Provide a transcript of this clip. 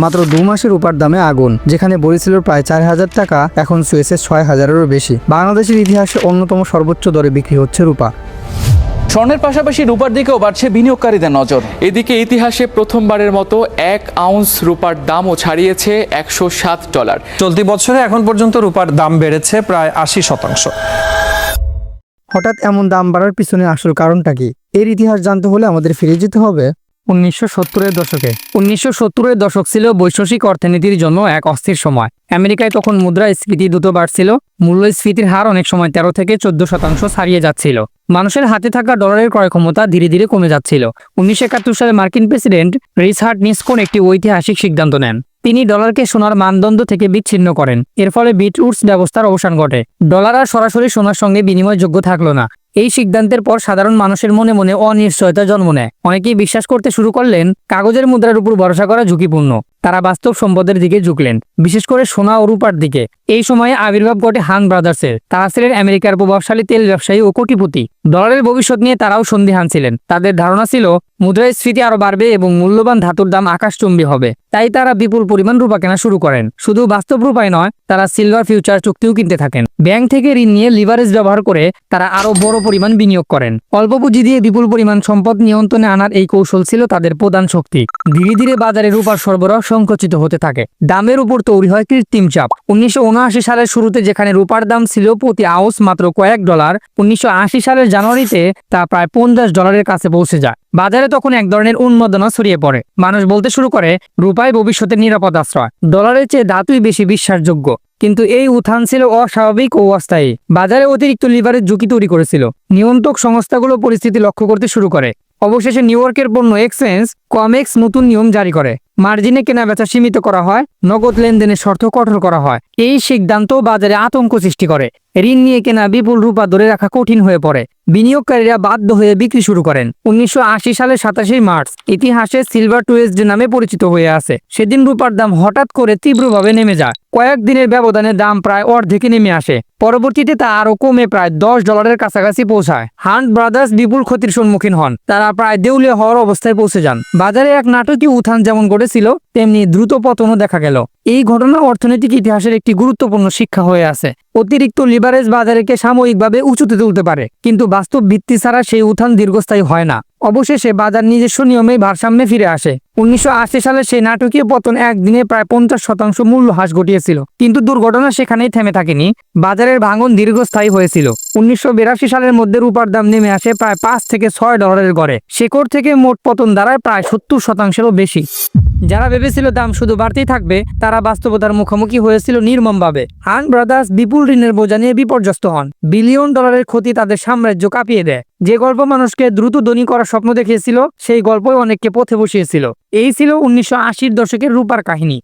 মাত্র 2 মাসের রূপার দামে আগুন। যেখানে বলেছিল প্রায় 4,000 টাকা, এখন ছুঁয়েছে 6,000-এরও বেশি। বাংলাদেশের ইতিহাসে অন্যতম সর্বোচ্চ দরে বিক্রি হচ্ছে রূপা। স্বর্ণের পাশাপাশি রূপার দিকেও বাড়ছে বিনিয়োগকারীদের নজর। এদিকে ইতিহাসে প্রথমবারের মতো 1 আউন্স রূপার দামও ছাড়িয়েছে $107। চলতি বছরে এখন পর্যন্ত রূপার দাম বেড়েছে প্রায় 80%। হঠাৎ এমন দাম বাড়ার পিছনে আসল কারণটা কি? এর ইতিহাস জানতে হলে আমাদের ফিরে যেতে হবে 1970-এর দশকে। 1970-এর দশক ছিল বৈশ্বিক অর্থনীতির জন্য এক অস্থির সময়। আমেরিকায় তখন মুদ্রাস্ফীতি দ্রুত বাড়ছিল, মূল্যস্ফীতির হার অনেক সময় 13 থেকে 14% ছাড়িয়ে যাচ্ছিল। মানুষের হাতে থাকা ডলারের ক্রয় ক্ষমতা ধীরে ধীরে কমে যাচ্ছিল। 1971 সালে মার্কিন প্রেসিডেন্ট রিচার্ড নিক্সন একটি ঐতিহাসিক সিদ্ধান্ত নেন। তিনি ডলারকে সোনার মানদণ্ড থেকে বিচ্ছিন্ন করেন। এর ফলে ব্রেটন-উডস ব্যবস্থার অবসান ঘটে। ডলার আর সরাসরি সোনার সঙ্গে বিনিময়যোগ্য থাকলো না। এই সিদ্ধান্তের পর সাধারণ মানুষের মনে মনে অনিশ্চয়তা জন্ম নেয়। অনেকেই বিশ্বাস করতে শুরু করলেন কাগজের মুদ্রার উপর ভরসা করা ঝুঁকিপূর্ণ। তারা বাস্তব সম্পদের দিকে ঝুঁকলেন, বিশেষ করে সোনা ও রূপার দিকে। এই সময়ে আবির্ভাব ঘটে হান ব্রাদার্সের। তারা ছিলেন আমেরিকার প্রভাবশালী তেল ব্যবসায়ী ও কোটিপতি। ডলারের ভবিষ্যৎ নিয়ে তারাও সন্দিহান ছিলেন। তাদের ধারণা ছিল মুদ্রাস্ফীতি আরো বাড়বে এবং মূল্যবান ধাতুর দাম আকাশচুম্বী হবে। তাই তারা বিপুল পরিমাণ রূপা কেনা শুরু করেন। শুধু বাস্তব রূপাই নয়, তারা সিলভার ফিউচার চুক্তিও কিনতে থাকেন। ব্যাংক থেকে ঋণ নিয়ে লিভারেজ ব্যবহার করে তারা আরো বড় পরিমাণ বিনিয়োগ করেন। অল্প পুঁজি দিয়ে বিপুল পরিমাণ সম্পদ নিয়ন্ত্রণে আনার এই কৌশল ছিল তাদের প্রধান শক্তি। ধীরে ধীরে বাজারে রূপার সরবরাহ সংকুচিত হতে থাকে। দামের উপর তৈরি হয় কৃত্রিম চাপ। 1979 সালের শুরুতে যেখানে রূপার দাম ছিল প্রতি আউন্স মাত্র কয়েক ডলার, 1980 সালের জানুয়ারিতে তা প্রায় $50 কাছে পৌঁছে যায়। বাজারে তখন এক ধরনের উন্মাদনা ছড়িয়ে পড়ে। মানুষ বলতে শুরু করে রূপাই ভবিষ্যতের নিরাপদ আশ্রয়, ডলারের চেয়ে ধাতুই বেশি বিশ্বাসযোগ্য। কিন্তু এই উত্থান ছিল অস্বাভাবিক ও অস্থায়ী। বাজারে অতিরিক্ত লিভারের ঝুঁকি তৈরি করেছিল। নিয়ন্ত্রক সংস্থাগুলো পরিস্থিতি লক্ষ্য করতে শুরু করে। অবশেষে নিউ ইয়র্কের পণ্য এক্সচেঞ্জ কমেক্স নতুন নিয়ম জারি করে। মার্জিনে কেনাবেচা সীমিত করা হয়, নগদ লেনদেনের শর্ত কঠোর করা হয়। এই সিদ্ধান্ত বাজারে আতঙ্ক সৃষ্টি করে। ঋণ নিয়ে কেনা বিপুল রূপা ধরে রাখা কঠিন হয়ে পড়ে। বিনিয়োগকারীরা বাধ্য হয়ে বিক্রি শুরু করেন। 1980 সালের 27 মার্চ ইতিহাসে সিলভার টুয়েসডে নামে পরিচিত হয়ে আছে। সেদিন রূপার দাম হঠাৎ করে তীব্রভাবে নেমে যায়। কয়েক দিনের ব্যবধানে দাম প্রায় অর্ধেকে নেমে আসে। পরবর্তীতে তা আরো কমে প্রায় $10 কাছাকাছি পৌঁছায়। হান্ট ব্রাদার্স বিপুল ক্ষতির সম্মুখীন হন। তারা প্রায় দেউলিয়া হওয়ার অবস্থায় পৌঁছে যান। বাজারে এক নাটকীয় উত্থান যেমন ঘটেছিল, তেমনি দ্রুত পতনও দেখা গেল। এই ঘটনা অর্থনৈতিক ইতিহাসের একটি গুরুত্বপূর্ণ শিক্ষা হয়ে আছে। অতিরিক্ত লিভারেজ বাজারকে সাময়িকভাবে উঁচুতে তুলতে পারে, কিন্তু বাস্তব ভিত্তি ছাড়া সেই উত্থান দীর্ঘস্থায়ী হয় না। অবশেষে বাজার নিজস্ব নিয়মে ভারসাম্যে ফিরে আসে। 1980 সালে সেই নাটকীয় পতন একদিনে প্রায় 50% মূল্য হ্রাস ঘটিয়েছিল। কিন্তু দুর্ঘটনা সেখানেই থেমে থাকেনি। বাজারের ভাঙন দীর্ঘস্থায়ী হয়েছিল। 1982 সালের মধ্যে রূপার দাম নেমে আসে প্রায় $5 থেকে $6 গড়ে। শেকড় থেকে মোট পতন দাঁড়ায় প্রায় 70%-এরও বেশি। যারা ভেবেছিল দাম শুধু বাড়তেই থাকবে, তারা বাস্তবতার মুখোমুখি হয়েছিল নির্মমভাবে। হান ব্রাদার্স বিপুল ঋণের বোঝা নিয়ে বিপর্যস্ত হন। $বিলিয়ন ক্ষতি তাদের সাম্রাজ্য কাঁপিয়ে দেয়। যে গল্প মানুষকে দ্রুত ধনী করার স্বপ্ন দেখিয়েছিল, সেই গল্পই অনেককে পথে বসিয়েছিল। এই ছিল 1980-র দশকের রূপার কাহিনী।